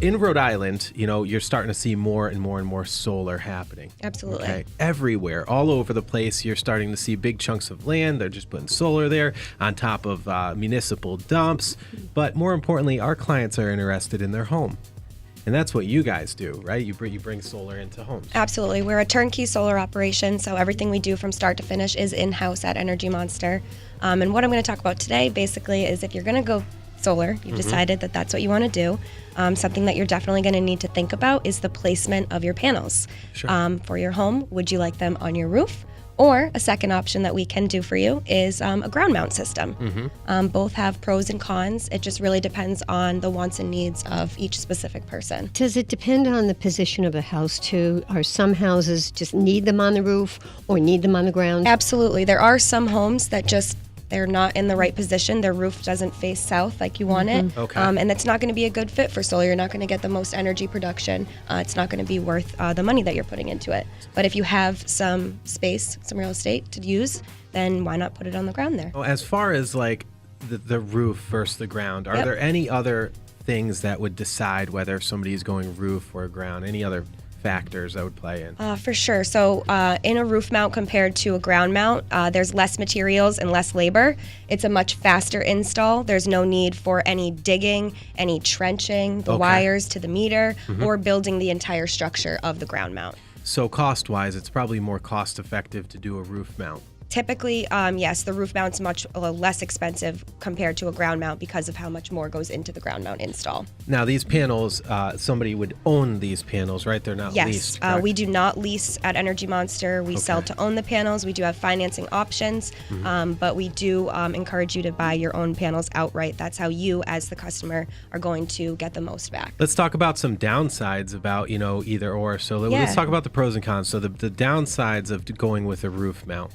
in Rhode Island, you're starting to see more and more and more solar happening. Absolutely. Okay? Everywhere, all over the place, you're starting to see big chunks of land. They're just putting solar there on top of municipal dumps. But more importantly, our clients are interested in their home. And that's what you guys do, right? You bring solar into homes. Absolutely. We're a turnkey solar operation, so everything we do from start to finish is in-house at Energy Monster. And what I'm going to talk about today, basically, is if you're going to go solar, you've decided that that's what you want to do. Something that you're definitely going to need to think about is the placement of your panels. Sure. For your home. Would you like them on your roof? Or a second option that we can do for you is a ground mount system. Both have pros and cons. It just really depends on the wants and needs of each specific person. Does it depend on the position of the house too? Are some houses just need them on the roof or need them on the ground? Absolutely. There are some homes that they're not in the right position. Their roof doesn't face south like you want it. Okay. And it's not going to be a good fit for solar. You're not going to get the most energy production. It's not going to be worth the money that you're putting into it. But if you have some space, some real estate to use, then why not put it on the ground there? As far as like the roof versus the ground, are there any other things that would decide whether somebody's going roof or ground? Any other factors that would play in? For sure. So in a roof mount compared to a ground mount, there's less materials and less labor. It's a much faster install. There's no need for any digging, any trenching, the wires to the meter, or building the entire structure of the ground mount. So cost-wise, it's probably more cost-effective to do a roof mount. Typically, yes, the roof mount's much less expensive compared to a ground mount because of how much more goes into the ground mount install. Now, these panels, somebody would own these panels, right? They're not leased, Yes, we do not lease at Energy Monster. We sell Okay. to own the panels. We do have financing options, but we do encourage you to buy your own panels outright. That's how you, as the customer, are going to get the most back. Let's talk about some downsides about, either or. So let's Yeah. talk about the pros and cons. So the downsides of going with a roof mount.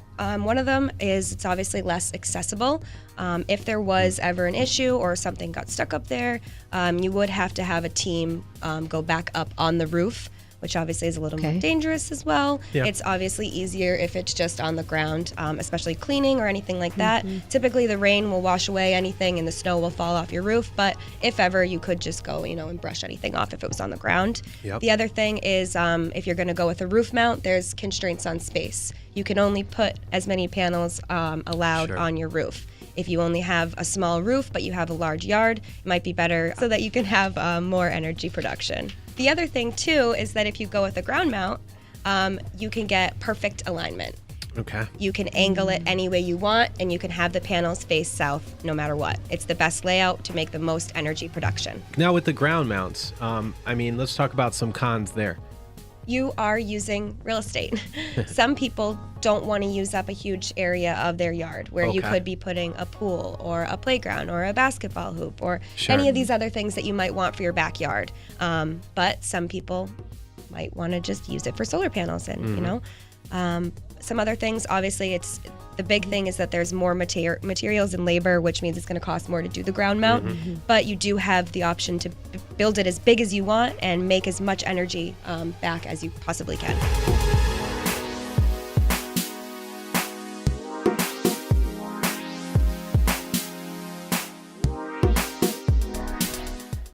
One of them is it's obviously less accessible. If there was ever an issue or something got stuck up there, you would have to have a team go back up on the roof, which obviously is a little more dangerous as well. Yeah. It's obviously easier if it's just on the ground, especially cleaning or anything like that. Typically the rain will wash away anything and the snow will fall off your roof, but if ever, you could just go, and brush anything off if it was on the ground. Yep. The other thing is if you're going to go with a roof mount, there's constraints on space. You can only put as many panels allowed on your roof. If you only have a small roof but you have a large yard, it might be better so that you can have more energy production. The other thing too is that if you go with a ground mount, you can get perfect alignment. Okay. You can angle it any way you want and you can have the panels face south no matter what. It's the best layout to make the most energy production. Now with the ground mounts, let's talk about some cons there. You are using real estate. Some people don't want to use up a huge area of their yard where you could be putting a pool or a playground or a basketball hoop or any of these other things that you might want for your backyard. But some people might want to just use it for solar panels and, some other things, obviously, the big thing is that there's more materials and labor, which means it's going to cost more to do the ground mount. But you do have the option to build it as big as you want and make as much energy back as you possibly can.